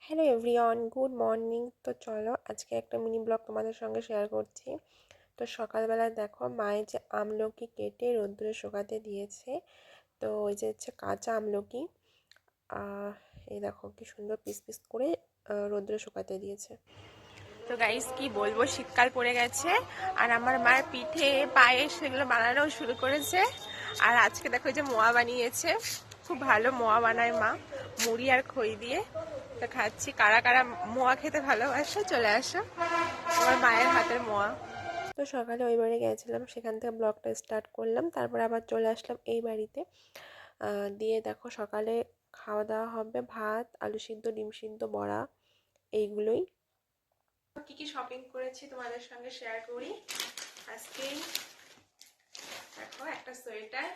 Hello everyone, good morning. তো চলো আজকে একটা মিনি ব্লগ তোমাদের সঙ্গে শেয়ার করছি। তো সকালবেলা দেখো মায়ের যে আমলকি কেটে রোদ্দুরে শুকাতে দিয়েছে। তো ওই যে হচ্ছে কাঁচা আমলকি, এই দেখো কি সুন্দর পিস পিস করে রোদ্দুরে শুকাতে দিয়েছে। তো গাইস কি বলবো, শীতকাল পড়ে গেছে আর আমার মার পিঠে পায়েস সেগুলো বানানো শুরু করেছে। আর আজকে দেখো যে মোয়া বানিয়েছে, খুব ভালো মোয়া বানায় মা, মুড়ি আর খই দিয়ে। তো খাচ্ছি। কারা কারা মোয়া খেতে ভালোবাসো চলে আসো, আমার মায়ের হাতের মোয়া। তো সকালে ওই বাড়ি গেছিলাম, সেখান থেকে ব্লগটা স্টার্ট করলাম, তারপর আবার চলে আসলাম এই বাড়িতে। দিয়ে দেখো সকালে খাওয়া দাওয়া হবে ভাত, আলু সিদ্ধ, ডিম সিদ্ধ, বড়া, এইগুলোই। কি কি শপিং করেছি তোমাদের সঙ্গে শেয়ার করি আজকেই। দেখো একটা সোয়েটার,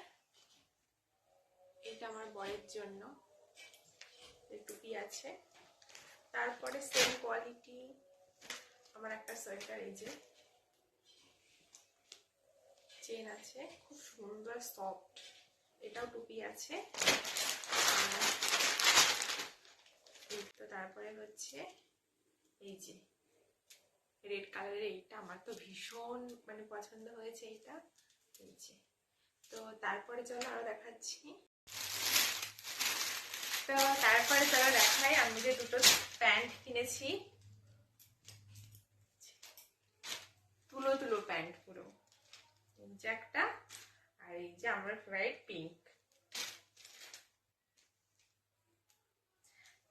এটা আমার বরের জন্য, টুপি আছে। তারপরে সেম কোয়ালিটি আমার একটা সোয়েটার, এই যে চেন আছে, খুব সুন্দর সফট, এটাও টুপি আছে। তো তারপরে হচ্ছে এই যে রেড কালারের, এইটা আমার তো ভীষণ মানে পছন্দ হয়েছে এইটা, এই যে। তো তারপরে চলো আরো দেখাচ্ছি। তো তারপরে চলো দেখাই আমি যে দুটো প্যান্ট কিনেছি, তুলো তুলো প্যান্ট পুরো, এই যে একটা, আর এই যে আমার ফেভারিট পিঙ্ক।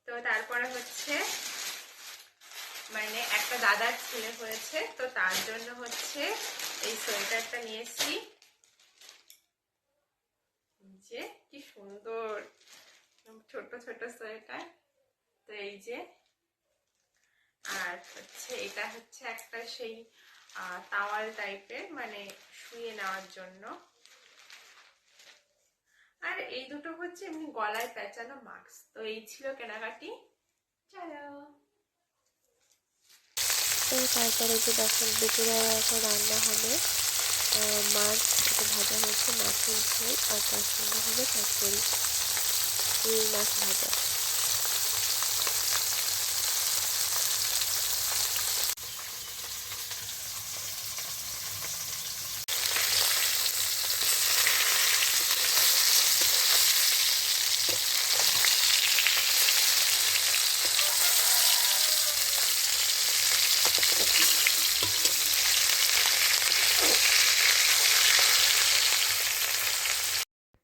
তো তারপরে হচ্ছে মানে একটা দাদার ছেলে হয়েছে, তো তার জন্য হচ্ছে এই সোয়েটারটা নিয়েছি, যে কি সুন্দর ছোট ছোট সোয়েটার। তো এই যে, আর হচ্ছে এটা হচ্ছে একটা সেই তাওয়াল টাইপের, মানে শুয়ে নেওয়ার জন্য। আর এই দুটো হচ্ছে এমনি গলায় পেঁচানো মাস্ক। তো এই ছিল কেনাকাটি। চলো। তো তারপরে যে দেখো দুপুরে এখন রান্না হবে, মাছ এটা ভাজা হচ্ছে, মাছের ঝোল, আর তার সঙ্গে হবে চচ্চড়ি, রুই মাছ ভাজা।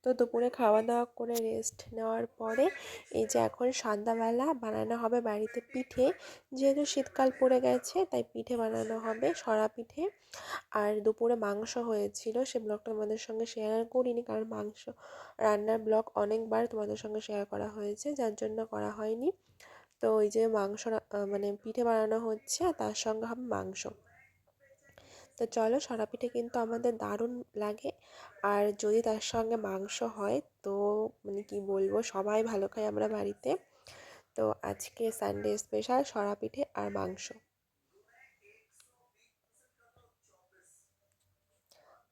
তো দুপুরে খাওয়া দাওয়া করে রেস্ট নেওয়ার পরে এই যে এখন সন্ধ্যাবেলা বানানো হবে বাড়িতে পিঠে। যেহেতু শীতকাল পড়ে গেছে তাই পিঠে বানানো হবে, সরা পিঠে। আর দুপুরে মাংস হয়েছিল, সে ব্লগটা তোমাদের সঙ্গে শেয়ার করিনি, কারণ মাংস রান্নার ব্লগ অনেকবার তোমাদের সঙ্গে শেয়ার করা হয়েছে, যার জন্য করা হয়নি। তো ওই যে মাংস মানে পিঠে বানানো হচ্ছে, আর তার সঙ্গে হবে মাংস। তো চলো, সরা পিঠে কিন্তু আমাদের দারুণ লাগে, আর যদি তার সঙ্গে মাংস হয় তো মানে কি বলবো, সবাই ভালো খাই আমরা বাড়িতে। তো আজকে সানডে স্পেশাল সরা পিঠে আর মাংস।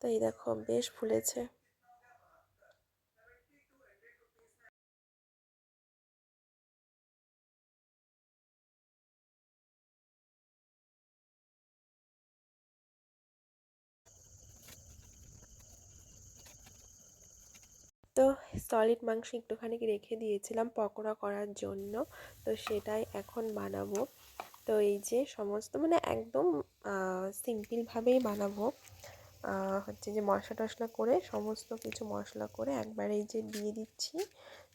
তো এই দেখো বেশ ফুলেছে। তো সলিড মাংস একটুখানি রেখে দিয়েছিলাম পকোড়া করার জন্য, তো সেটাই এখন বানাবো। তো এই যে সমস্ত মানে একদম সিম্পলভাবেই বানাবো। হচ্ছে যে মশলা টশলা করে, সমস্ত কিছু মশলা করে একবারে এই যে দিয়ে দিচ্ছি।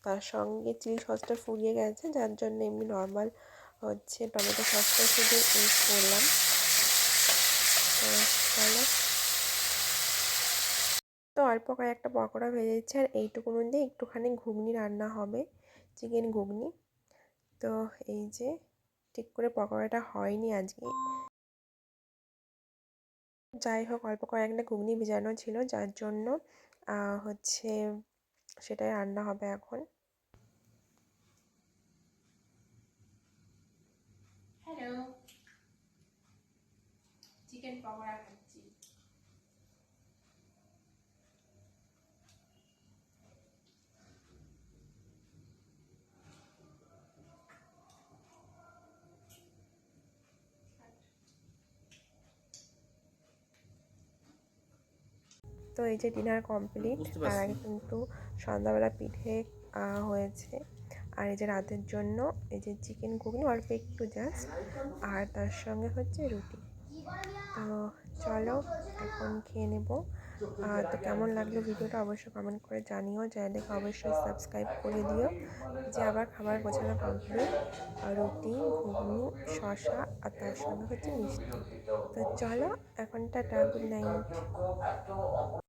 তার সঙ্গে চিলি সসটা ফুরিয়ে গেছে, যার জন্য এমনি নর্মাল হচ্ছে টমেটো সসটা শুধু ইউজ করলাম। তো চলো, তো অল্প কয়েকটা পকোড়া ভেজেছি, আর এইটুকুর মধ্যে একটুখানি ঘুগনি রান্না হবে, চিকেন ঘুগনি। তো এই যে ঠিক করে পকোড়াটা হয়নি আজকে, যাই হোক অল্প কয়েকটা ঘুগনি ভেজানো ছিল, যার জন্য হচ্ছে সেটাই রান্না হবে এখন। হ্যালো, চিকেন পকোড়া খাচ্ছি। তো এই যে ডিনার কমপ্লিট, তার আগে কিন্তু সন্ধ্যাবেলা পিঠে হয়েছে। আর এই যে রাতের জন্য এই যে চিকেন ঘুগনি অল্প একটু জাস্ট, আর তার সঙ্গে হচ্ছে রুটি। তো চলো এখন খেয়ে নেবো। তো কেমন লাগলো ভিডিওটা অবশ্যই কমেন্ট করে জানিও, চ্যানেলটাকে অবশ্যই সাবস্ক্রাইব করে দিও। যে আবার খাবার গোছানো কমপ্লিট, রুটি ঘুগনি শসা আর তার সঙ্গে হচ্ছে মিষ্টি। তো চলো এখন টাটা, গুড নাইট।